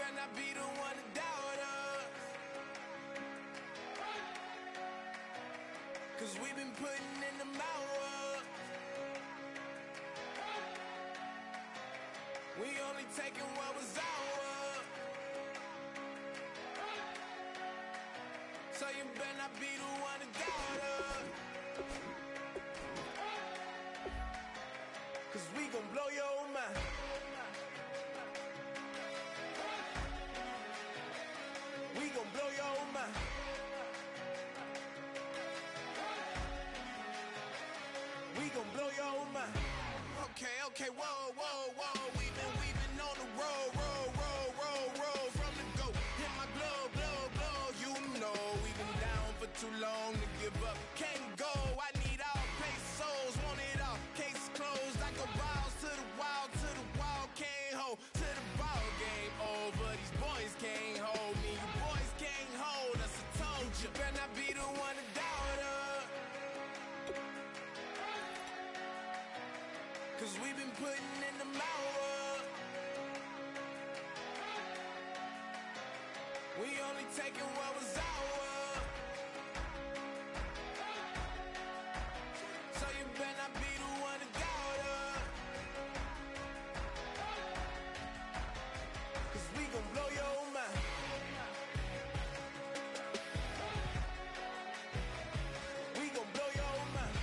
better not be the one to doubt us. 'Cause we've been putting in the hours. We only taking what was ours. So you better not be the one to doubt us. 'Cause we gon' blow your mind. We gon' blow your mind. We gon' blow your mind. Okay, whoa. We been on the road. From the go, hit my blow. You know we been down for too long to give up. Can't go. I need all pesos, want it all. Case closed. I go balls to the wall. Can't hold to the ball game over. These boys can't hold me. You boys can't hold us. I told you, better not be the one to doubt us. 'Cause we've been putting in the hours. We only taking what was ours. So you better not be the one to doubt us. 'Cause we gon' blow your mind. We gon' blow your mind.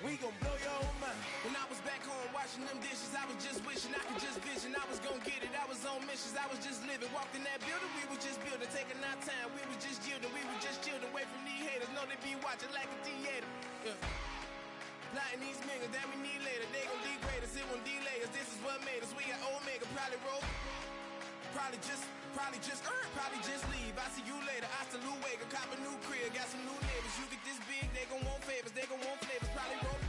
We gon' blow your mind. When I was back home washing them dishes, I was just wishing I could just vision. I was gon' get it, I was on missions, I was just living. Walked in that building, we was just building, taking our time. We was just yielding, we was just chilling away from these haters. Know they be watching like a theater. Yeah. Plotting these niggas that we need later. They gon' degrade us, it won't delay us. This is what made us. We got Omega, probably roll. Probably just leave. I see you later. I salute Wake, cop a new crib, got some new neighbors. You get this big, they gon' want favors, they gon' want flavors. Probably roll.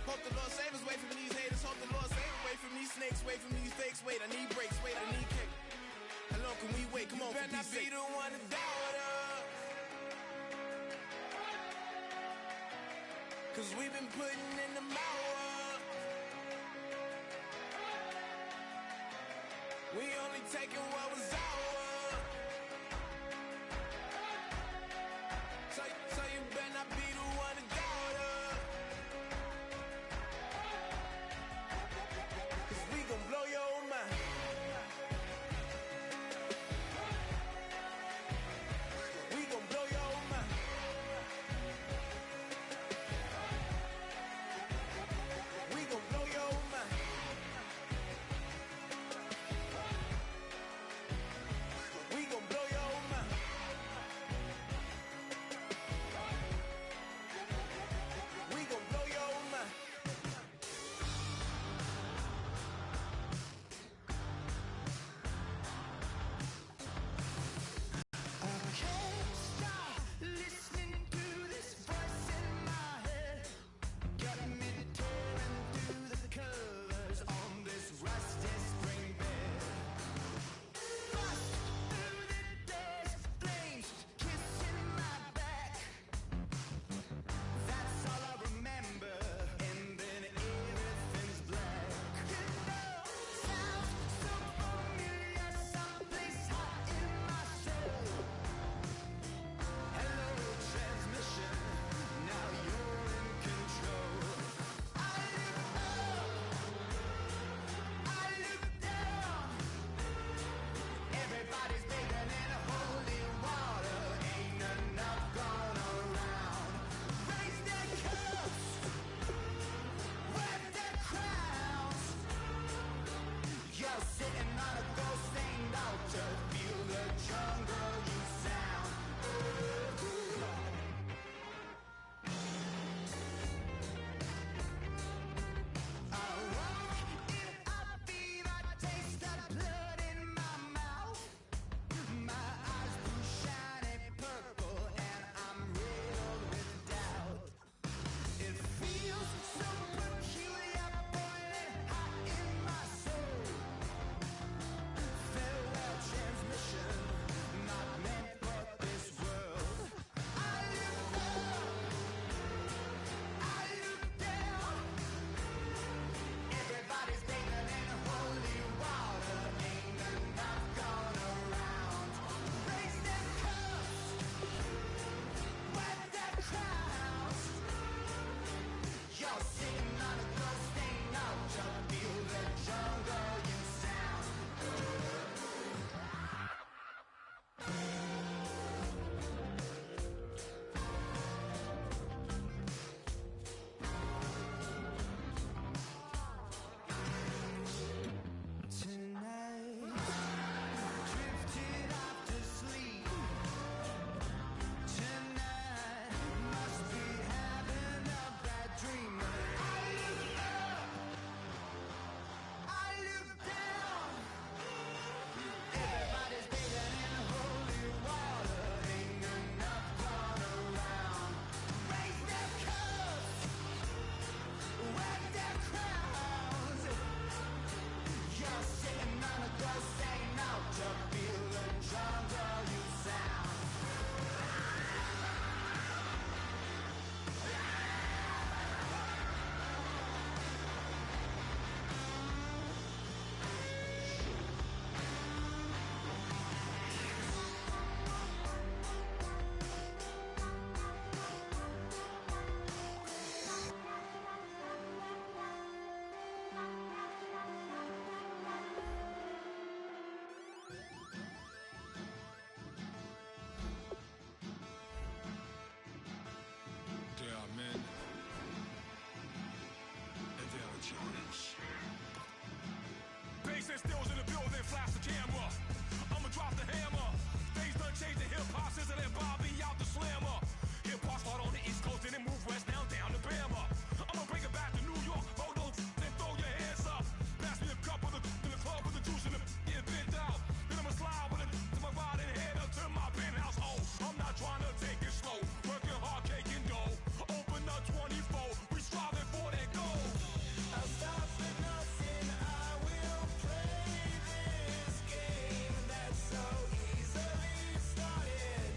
Hope the Lord save us, wait from these haters. Hope the Lord save us, wait from these snakes, wait from these fakes. Wait, I need breaks, wait, I need cake. How long can we wait? Come on, better not be the one to doubt us. 'Cause we've been putting in the hours. We only taking what was ours. So you better not be the one to doubt us. 'Cause we gon' blow your mind. We gon' blow your mind. We gon' blow your mind. We flash the camera. I'ma drop the hammer. Things done changed the hip-hop since I let Bobby out the slammer. Hip-hop start on the East Coast and then move west down to Bama. I'ma bring it back to New York. Hold those and throw your hands up. Pass me a cup of the club with the juice and the get bent out. Then I'ma slide with it to my ride and head up to my penthouse. Oh, I'm not trying to take it slow. Working hard, caking dough. Open up 24. We striving for that goal. I'll stop for nothing. I will play this game that's so easily started,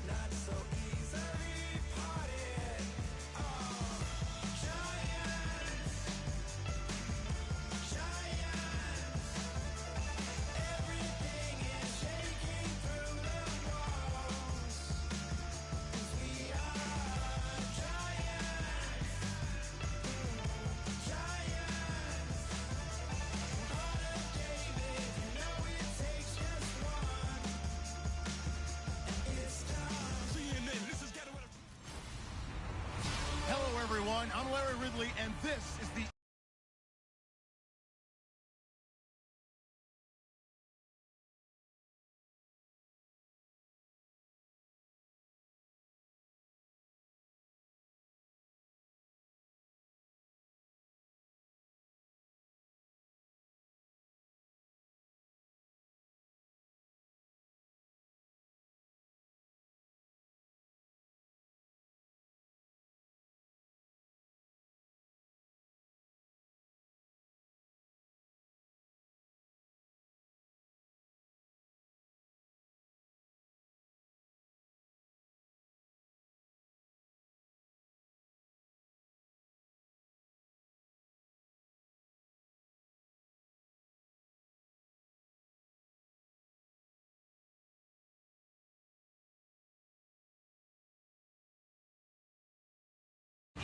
not so easily parted. Oh, giants, everything is shaking through the walls. 'Cause we are giants, Heart of David, you know it takes just one, and it's time. CNN, this is Get Away. Hello, everyone. I'm Larry Ridley, and this is the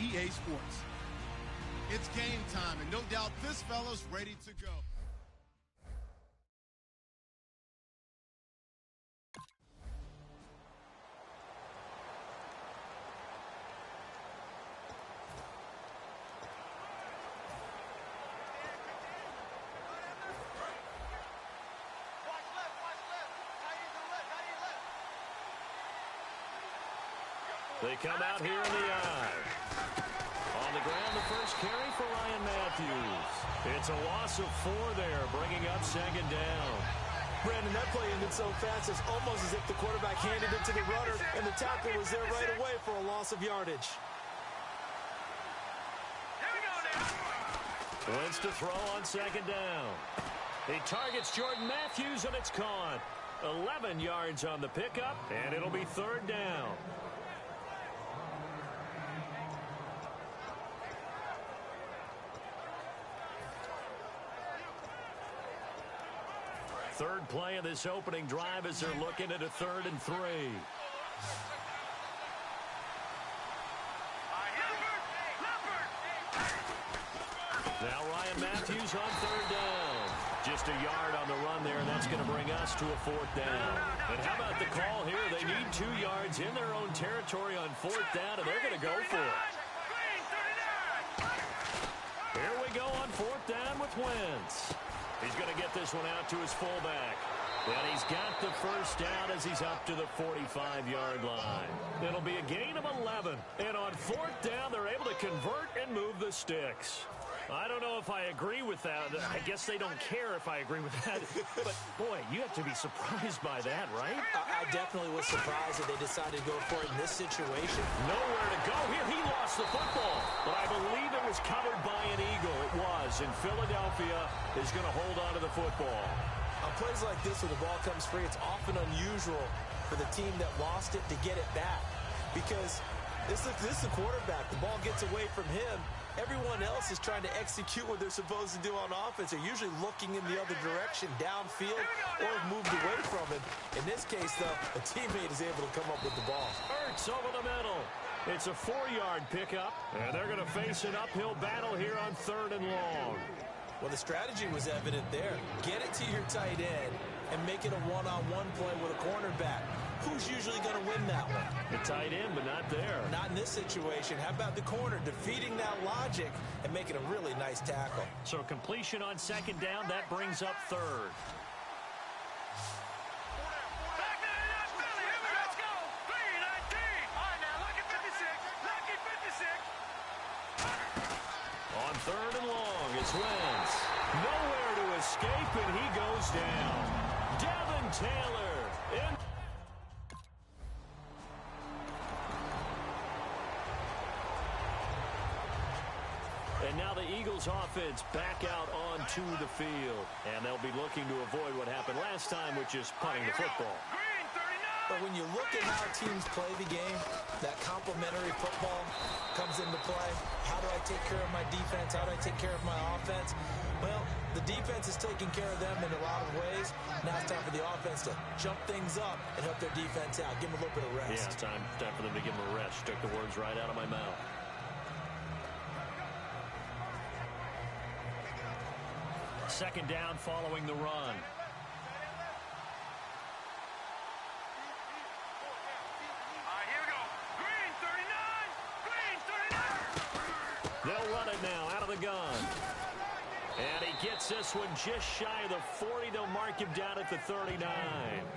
EA Sports. It's game time, and no doubt this fella's ready to go. They come out here in the eye. On the ground, the first carry for Ryan Matthews. It's a loss of 4 there, bringing up second down. Brandon, that play ended so fast, it's almost as if the quarterback handed it to the runner, and the tackle was there right away for a loss of yardage. Wentz to throw on second down. He targets Jordan Matthews, and it's caught. 11 yards on the pickup, and it'll be third down. Third play of this opening drive as they're looking at a 3rd and 3. Now Ryan Matthews on 3rd down. Just a yard on the run there, and that's going to bring us to a 4th down. And how about the call here? They need 2 yards in their own territory on 4th down, and they're going to go for it. Here we go on 4th down with Wentz. He's going to get this one out to his fullback. And he's got the first down as he's up to the 45-yard line. It'll be a gain of 11. And on 4th down, they're able to convert and move the sticks. I don't know if I agree with that. I guess they don't care if I agree with that. But, boy, you have to be surprised by that, right? I definitely was surprised that they decided to go for it in this situation. Nowhere to go here. He lost the football. But I believe it was covered by an Eagle. It was. And Philadelphia is going to hold on to the football. On plays like this where the ball comes free, it's often unusual for the team that lost it to get it back. Because this is the quarterback. The ball gets away from him. Everyone else is trying to execute what they're supposed to do on offense. They're usually looking in the other direction, downfield, or have moved away from him. In this case, though, a teammate is able to come up with the ball. Ertz over the middle. It's a 4-yard pickup, and they're going to face an uphill battle here on 3rd and long. Well, the strategy was evident there. Get it to your tight end and make it a one-on-one play with a cornerback. Who's usually going to win that one? The tight end, but not there. Not in this situation. How about the corner defeating that logic and making a really nice tackle? So completion on 2nd down, that brings up 3rd. On third and long, it's Wentz. Nowhere to escape, and he goes down. Devin Taylor in. And now the Eagles offense back out onto the field. And they'll be looking to avoid what happened last time, which is punting the football. But when you look at how teams play the game, that complementary football comes into play. How do I take care of my defense? How do I take care of my offense? Well, the defense is taking care of them in a lot of ways. Now it's time for the offense to jump things up and help their defense out. Give them a little bit of rest. Yeah, time for them to give them a rest. Took the words right out of my mouth. Second down following the run. They'll run it now out of the gun. And he gets this one just shy of the 40. They'll mark him down at the 39.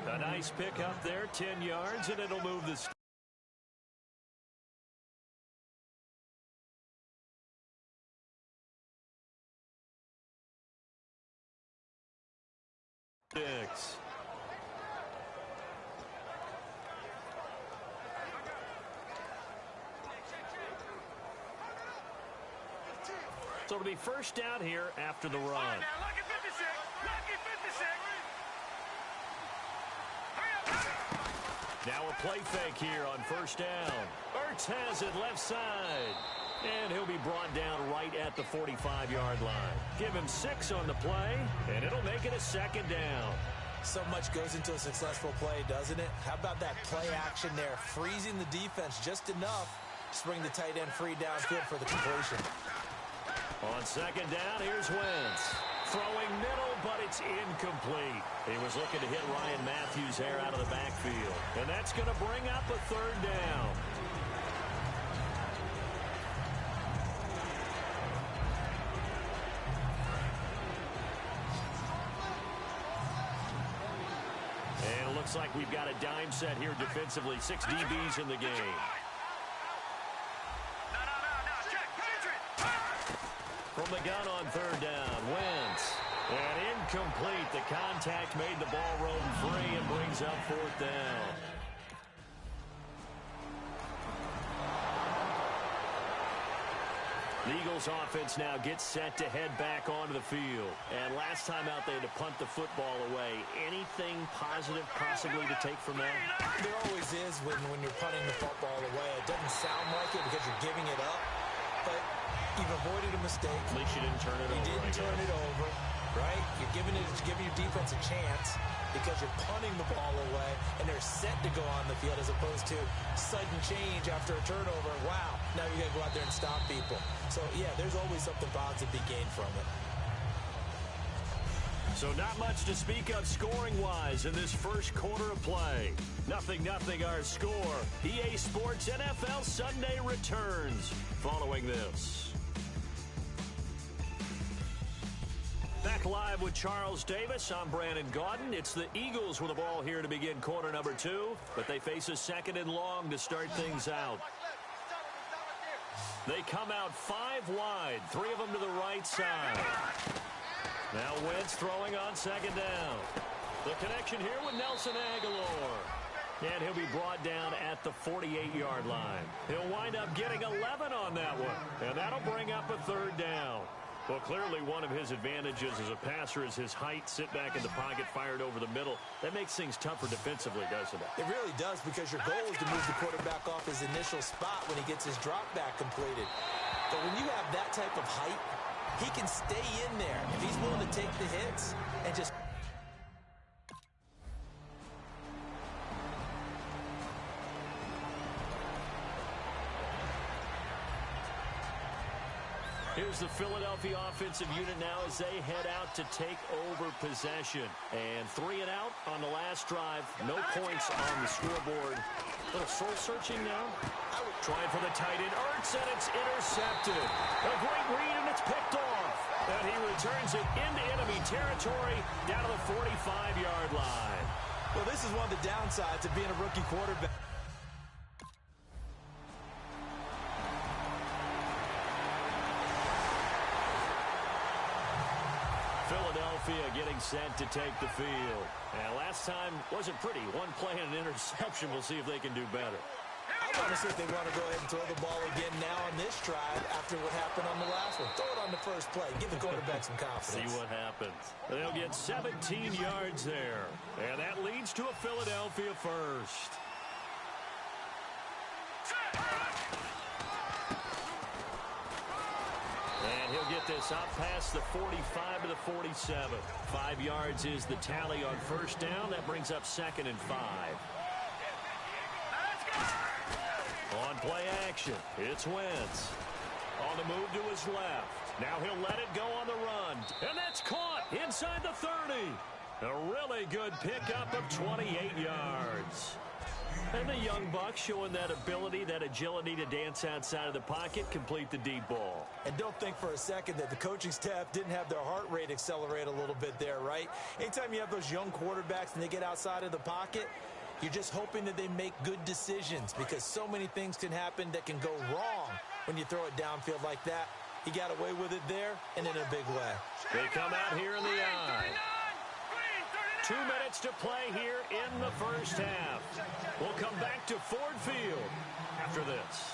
A nice pickup there, 10 yards, and it'll move the sticks. So it'll be first down here after the run. Now a play fake here on first down. Ertz has it left side. And he'll be brought down right at the 45-yard line. Give him 6 on the play, and it'll make it a second down. So much goes into a successful play, doesn't it? How about that play action there, freezing the defense just enough to bring the tight end free downfield for the completion. On second down, here's Wentz. Throwing middle, but it's incomplete. He was looking to hit Ryan Matthews there out of the backfield. And that's going to bring up a third down. And it looks like we've got a dime set here defensively. 6 DBs in the game. From the gun on third down, Wentz. And incomplete. The contact made the ball roam free and brings up fourth down. The Eagles offense now gets set to head back onto the field. And last time out they had to punt the football away. Anything positive possibly to take from that? There always is when you're punting the football away. It doesn't sound like it because you're giving it up. But you've avoided a mistake. At least you didn't turn it over. You didn't turn it over, right? You're giving your defense a chance because you're punting the ball away, and they're set to go on the field as opposed to sudden change after a turnover. Wow, now you got to go out there and stop people. So, yeah, there's always something positive to be gained from it. So not much to speak of scoring-wise in this first quarter of play. 0-0 our score. EA Sports NFL Sunday returns following this. Back live with Charles Davis. I'm Brandon Gaudin. It's the Eagles with the ball here to begin quarter number 2, but they face a second and long to start things out. They come out 5 wide, 3 of them to the right side. Now Wentz throwing on second down. The connection here with Nelson Aguilar. And he'll be brought down at the 48-yard line. He'll wind up getting 11 on that one. And that'll bring up a third down. Well, clearly one of his advantages as a passer is his height. Sit back in the pocket, fired over the middle. That makes things tougher defensively, doesn't it? It really does, because your goal is to move the quarterback off his initial spot when he gets his drop back completed. But when you have that type of height, he can stay in there if he's willing to take the hits and just... Here's the Philadelphia offensive unit now as they head out to take over possession. And 3 and out on the last drive. No points on the scoreboard. A little soul-searching now. Trying for the tight end, Ertz, and it's intercepted. A great read, and it's picked off. And he returns it into enemy territory down to the 45-yard line. Well, this is one of the downsides of being a rookie quarterback. Philadelphia getting set to take the field. And last time wasn't pretty. One play and an interception. We'll see if they can do better. I want to see if they want to go ahead and throw the ball again now on this drive after what happened on the last one. Throw it on the first play. Give the quarterback some confidence. See what happens. They'll get 17 yards there. And that leads to a Philadelphia first. And he'll get this up past the 45 to the 47. 5 yards is the tally on first down. That brings up 2nd and 5. On play action, it's Wentz. On the move to his left. Now he'll let it go on the run. And that's caught inside the 30. A really good pickup of 28 yards. And the young buck showing that ability, that agility to dance outside of the pocket, complete the deep ball. And don't think for a second that the coaching staff didn't have their heart rate accelerate a little bit there, right? Anytime you have those young quarterbacks and they get outside of the pocket, you're just hoping that they make good decisions because so many things can happen that can go wrong when you throw it downfield like that. He got away with it there and in a big way. They come out here in the eye. 2 minutes to play here in the first half. We'll come back to Ford Field after this.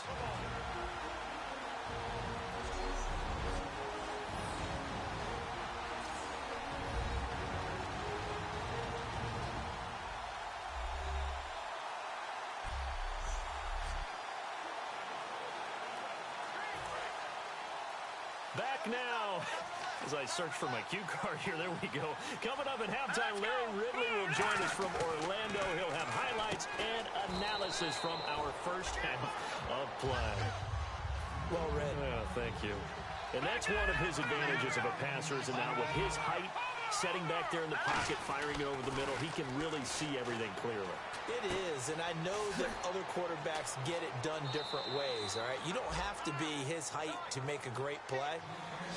Back now. As I search for my cue card here, there we go. Coming up at halftime, Larry Ridley will join us from Orlando. He'll have highlights and analysis from our first half of play. Well read. Yeah, thank you. And that's one of his advantages of a passer is now with his height, setting back there in the pocket, firing it over the middle, he can really see everything clearly. It is, and I know that other quarterbacks get it done different ways, all right? You don't have to be his height to make a great play,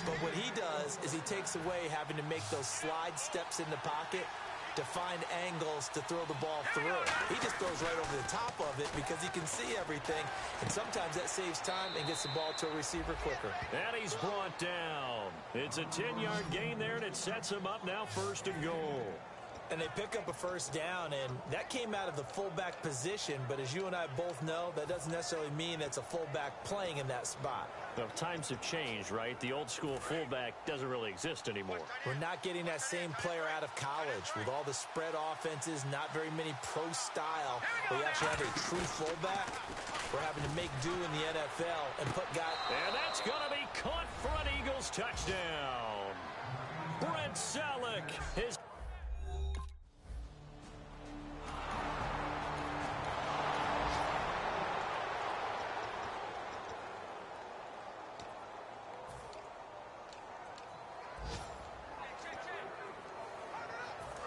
but what he does is he takes away having to make those slide steps in the pocket to find angles to throw the ball through. He just goes right over the top of it because he can see everything, and sometimes that saves time and gets the ball to a receiver quicker. And he's brought down. It's a 10-yard gain there, and it sets him up now 1st and goal. And they pick up a first down, and that came out of the fullback position, but as you and I both know, that doesn't necessarily mean it's a fullback playing in that spot. Well, times have changed, right? The old school fullback doesn't really exist anymore. We're not getting that same player out of college with all the spread offenses, not very many pro style, where you actually have a true fullback. We're having to make do in the NFL and put guys. And that's going to be caught for an Eagles touchdown. Brent Selleck, his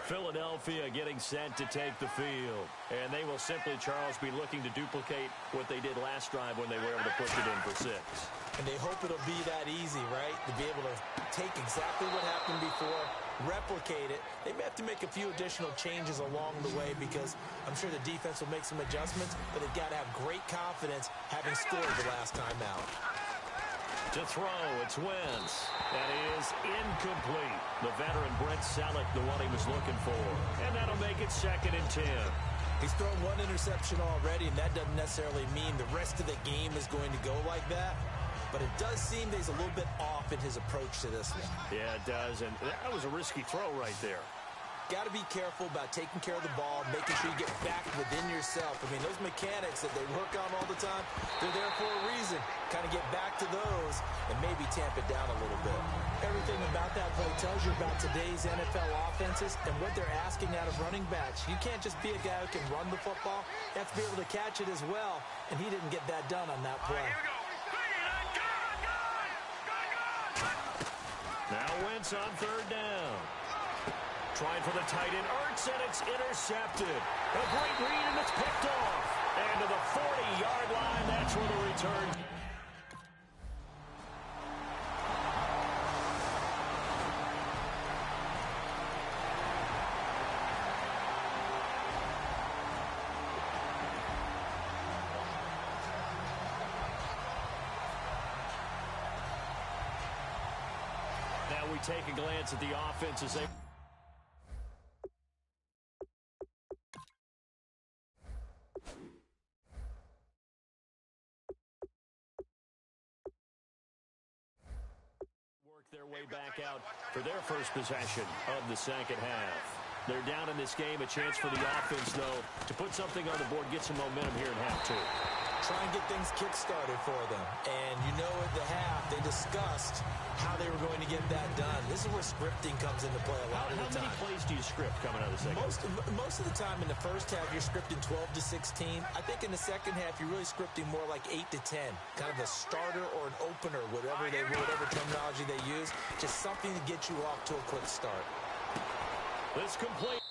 Philadelphia getting set to take the field. And they will simply, Charles, be looking to duplicate what they did last drive when they were able to push it in for 6. And they hope it'll be that easy, right? To be able to take exactly what happened before, replicate it. They may have to make a few additional changes along the way because I'm sure the defense will make some adjustments, but they've got to have great confidence having scored the last time out. To throw, it's Wentz. That is incomplete. The veteran Brent Selleck, the one he was looking for. And that'll make it 2nd and 10. He's thrown one interception already, and that doesn't necessarily mean the rest of the game is going to go like that. But it does seem that he's a little bit off in his approach to this one. Yeah, it does. And that was a risky throw right there. Got to be careful about taking care of the ball, making sure you get back within yourself. I mean, those mechanics that they work on all the time, they're there for a reason. Kind of get back to those and maybe tamp it down a little bit. Everything about that play tells you about today's NFL offenses and what they're asking out of running backs. You can't just be a guy who can run the football. You have to be able to catch it as well, and he didn't get that done on that play. Now Wentz on 3rd down. Trying for the tight end, Ertz, and it's intercepted. A great read, and it's picked off. And to the 40-yard line, that's where the return. Now we take a glance at the offense as they... work their way back out for their first possession of the second half. They're down in this game. A chance for the offense, though, to put something on the board, get some momentum here in half two. Try and get things kick-started for them. And you know at the half, they discussed how they were going to get that done. This is where scripting comes into play a lot of the time. How many plays do you script coming out of the second? Most of the time in the first half, you're scripting 12 to 16. I think in the second half, you're really scripting more like 8 to 10. Kind of a starter or an opener, whatever terminology they use. Just something to get you off to a quick start. This complete.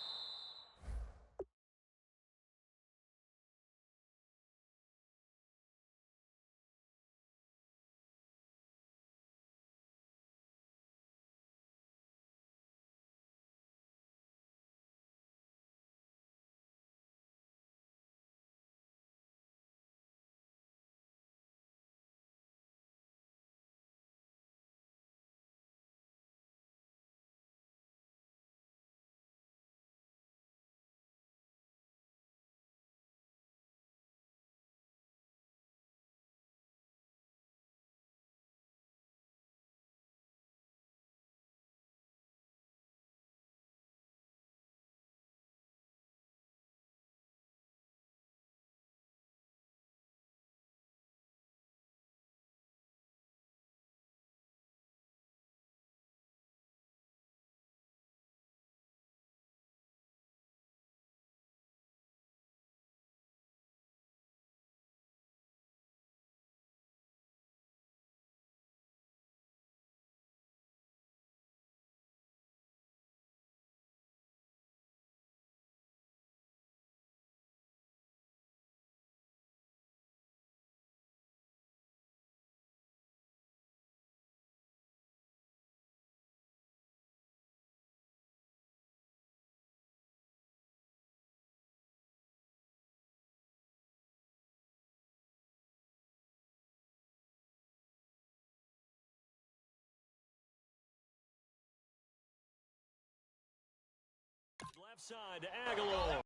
Left side to Aguilar.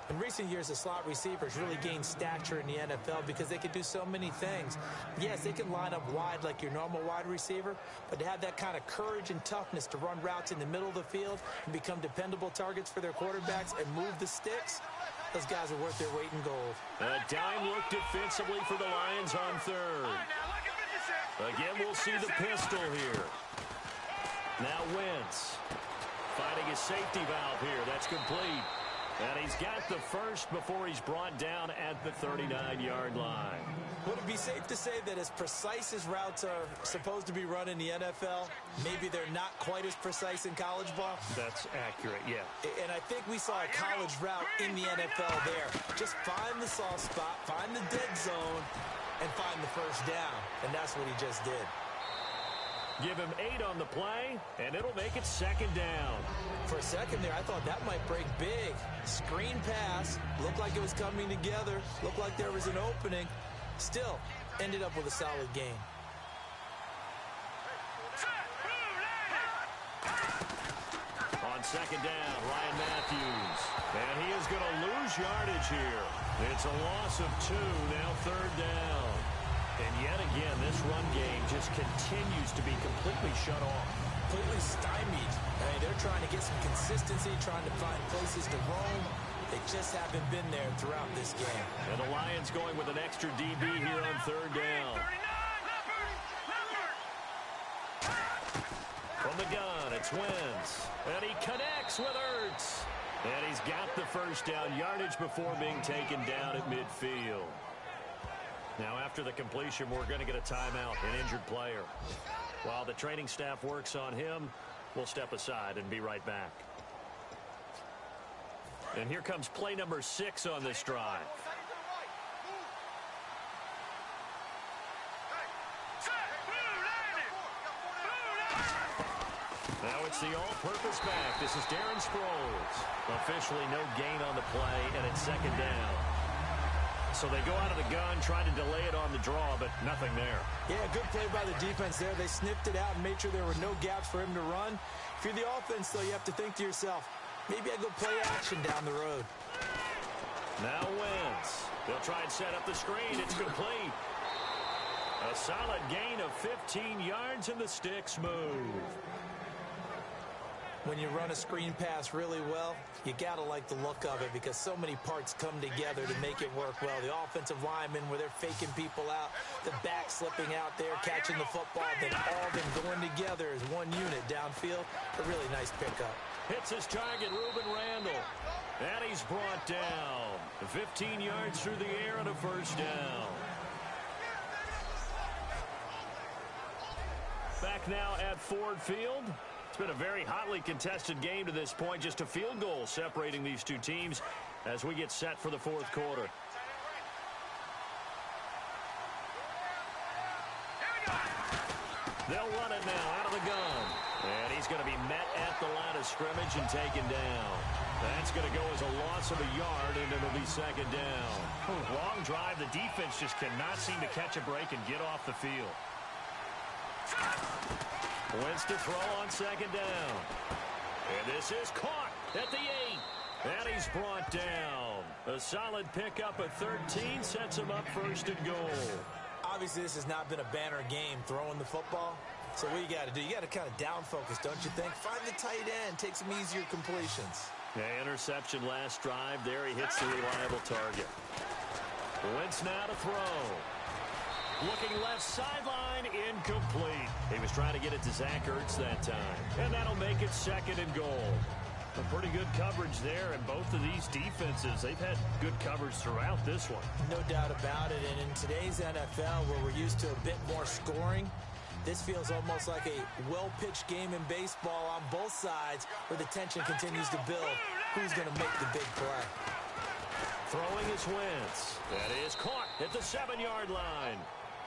In recent years, the slot receivers really gained stature in the NFL because they could do so many things. Yes, they can line up wide like your normal wide receiver, but to have that kind of courage and toughness to run routes in the middle of the field and become dependable targets for their quarterbacks and move the sticks, those guys are worth their weight in gold. A dime look defensively for the Lions on third. Again, we'll see the pistol here. Now Wentz finding his safety valve here. That's complete. And he's got the first before he's brought down at the 39-yard line. Would it be safe to say that as precise as routes are supposed to be run in the NFL, maybe they're not quite as precise in college ball? That's accurate, yeah. And I think we saw a college route in the NFL there. Just find the soft spot, find the dead zone, and find the first down. And that's what he just did. Give him 8 on the play, and it'll make it second down. For a second there, I thought that might break big. Screen pass, looked like it was coming together, looked like there was an opening. Still, ended up with a solid game. On second down, Ryan Matthews. And he is going to lose yardage here. It's a loss of 2, now third down. And yet again, this run game just continues to be completely shut off. Completely stymied. They're trying to get some consistency, trying to find places to roam. They just haven't been there throughout this game. And the Lions going with an extra DB here on third down. From the gun, it's Wentz. And he connects with Ertz. And he's got the first down yardage before being taken down at midfield. Now, after the completion, we're going to get a timeout, an injured player. While the training staff works on him, we'll step aside and be right back. And here comes play number 6 on this drive. Now it's the all-purpose back. This is Darren Sproles. Officially no gain on the play, and it's second down. So they go out of the gun, try to delay it on the draw, but nothing there. Yeah, good play by the defense there. They sniffed it out and made sure there were no gaps for him to run. If you're the offense, though, you have to think to yourself, maybe I go play action down the road. Now Wentz. They'll try and set up the screen. It's complete. A solid gain of 15 yards, and the sticks move. When you run a screen pass really well, you got to like the look of it because so many parts come together to make it work well. The offensive linemen, where they're faking people out, the back slipping out there, catching the football, then all of them going together as one unit downfield. A really nice pickup. Hits his target, Reuben Randall. And he's brought down. 15 yards through the air and a first down. Back now at Ford Field. It's been a very hotly contested game to this point. Just a field goal separating these two teams as we get set for the fourth quarter. They'll run it now out of the gun. And he's going to be met at the line of scrimmage and taken down. That's going to go as a loss of a yard, and it'll be second down. Long drive. The defense just cannot seem to catch a break and get off the field. Wentz to throw on second down. And this is caught at the 8. And he's brought down. A solid pickup at 13 sets him up first and goal. Obviously, this has not been a banner game throwing the football. So what you got to do, you got to kind of down focus, don't you think? Find the tight end, take some easier completions. Yeah, interception last drive. There he hits the reliable target. Wentz now to throw. Looking left sideline, incomplete. He was trying to get it to Zach Ertz that time. And that'll make it second and goal. A pretty good coverage there, and both of these defenses, they've had good coverage throughout this one. No doubt about it, and in today's NFL, where we're used to a bit more scoring, this feels almost like a well-pitched game in baseball on both sides, where the tension continues to build. Who's going to make the big play? Throwing is Wentz. That is caught at the 7-yard line.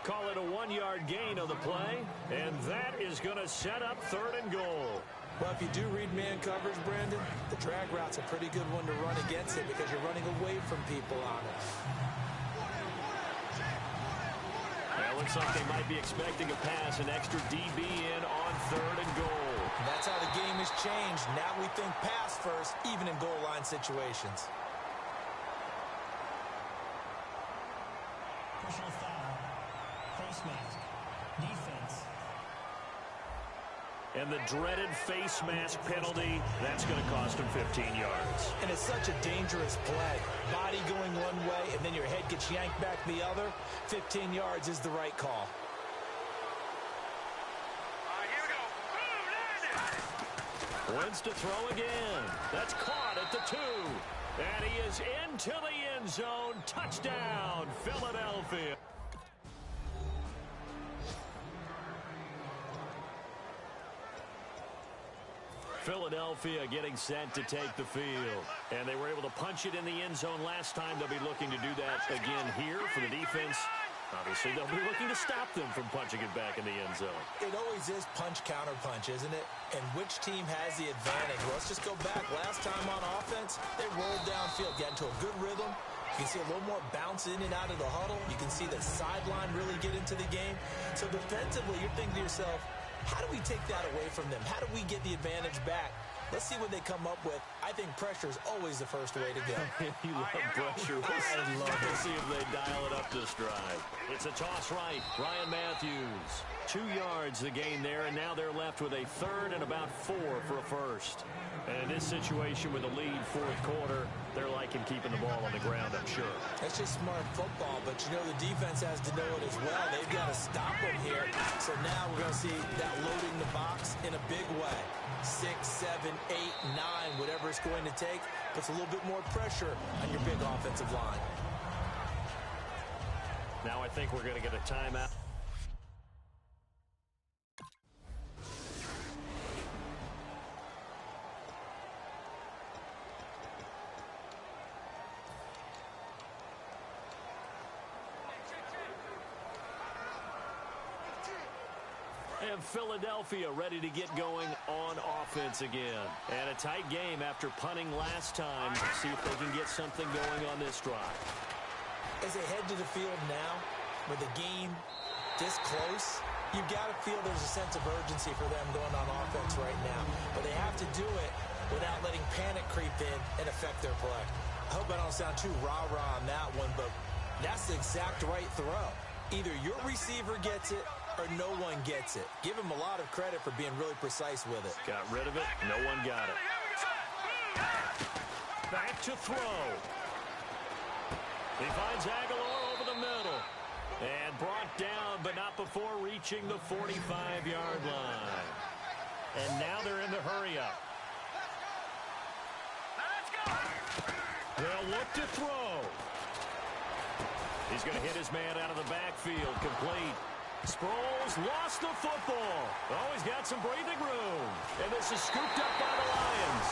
Call it a 1-yard gain on the play, and that is going to set up third and goal. Well, if you do read man coverage, Brandon, the drag route's a pretty good one to run against it because you're running away from people on it. Well, looks like they might be expecting a pass, an extra DB in on third and goal. And that's how the game has changed. Now we think pass first, even in goal line situations. Personal foul, face mask, defense. And the dreaded face mask penalty, that's going to cost him 15 yards. And it's such a dangerous play. Body going one way, and then your head gets yanked back the other. 15 yards is the right call. Wentz to throw again. That's caught at the 2. And he is into the end zone. Touchdown, Philadelphia. Philadelphia getting set to take the field. And they were able to punch it in the end zone last time. They'll be looking to do that again here for the defense. Obviously, they'll be looking to stop them from punching it back in the end zone. It always is punch-counter-punch, isn't it? And which team has the advantage? Well, let's just go back. Last time on offense, they rolled downfield, got into a good rhythm. You can see a little more bounce in and out of the huddle. You can see the sideline really get into the game. So defensively, you're thinking to yourself, how do we take that away from them? How do we get the advantage back? Let's see what they come up with. I think pressure is always the first way to go. You love pressure. I love to see if they dial it up this drive. It's a toss right. Ryan Matthews. 2 yards the gain there, and now they're left with a third and about 4 for a first. And in this situation with a lead fourth quarter, they're liking keeping the ball on the ground, I'm sure. That's just smart football, but you know the defense has to know it as well. They've got to stop them here. So now we're going to see that loading the box in a big way. 6, 7, 8, 9, whatever it's going to take, puts a little bit more pressure on your big offensive line. Now I think we're going to get a timeout. And Philadelphia ready to get going on offense again. And a tight game after punting last time. See if they can get something going on this drive. As they head to the field now, with the game this close, you've got to feel there's a sense of urgency for them going on offense right now. But they have to do it without letting panic creep in and affect their play. I hope I don't sound too rah-rah on that one, but that's the exact right throw. Either your receiver gets it or no one gets it. Give him a lot of credit for being really precise with it. Got rid of it. No one got it. Back to throw. He finds Aguilar over the middle. And brought down, but not before reaching the 45-yard line. And now they're in the hurry-up. They'll look to throw. He's going to hit his man out of the backfield. Complete. Sproles lost the football. Oh, he's got some breathing room. And this is scooped up by the Lions.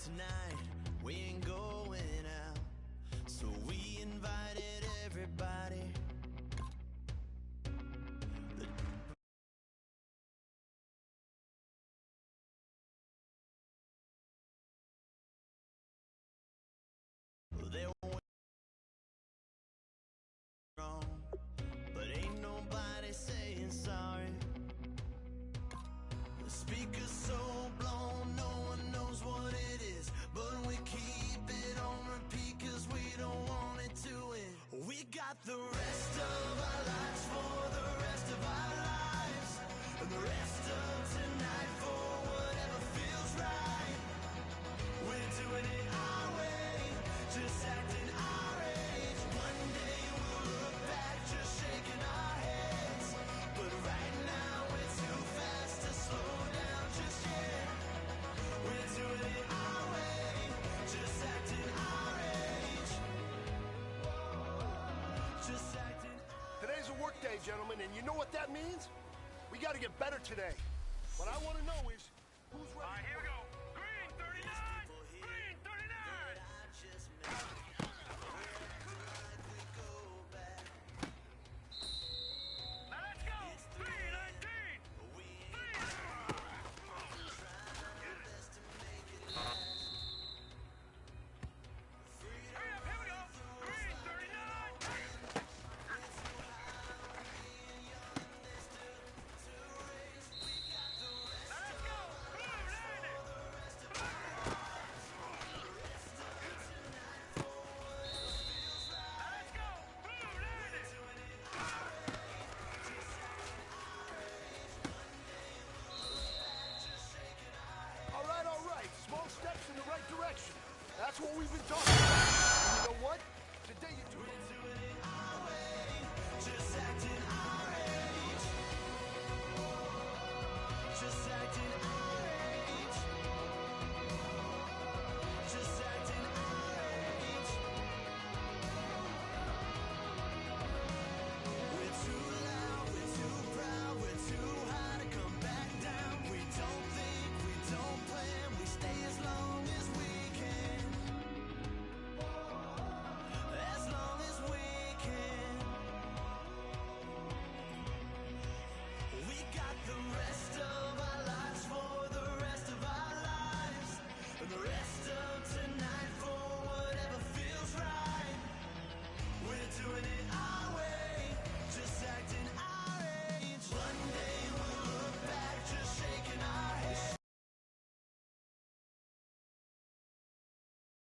Tonight we ain't going out, so we invited everybody. They went wrong, but ain't nobody saying sorry. The speaker's so blown, no one knows what it is. But we keep it on repeat cause we don't want it to end. We got the rest of our lives for the rest of our lives. And the rest of tonight for whatever feels right. We're doing it our way, just acting our age. One day we'll look back just shaking our heads. But right now we're too fast to slow down just yet. We're doing it our way, just acting our age. Just acting. Today's a work day, gentlemen, and you know what that means? We got to get better today. What I want to know is who's ready. All right, here we go. Green 39. Green 39. Now let's go. Green 19. Hurry up, here we go. Green 39. Now let's go. Blue 90. Now let's go. Blue 90. All right. Small steps in the right direction. That's what we've been talking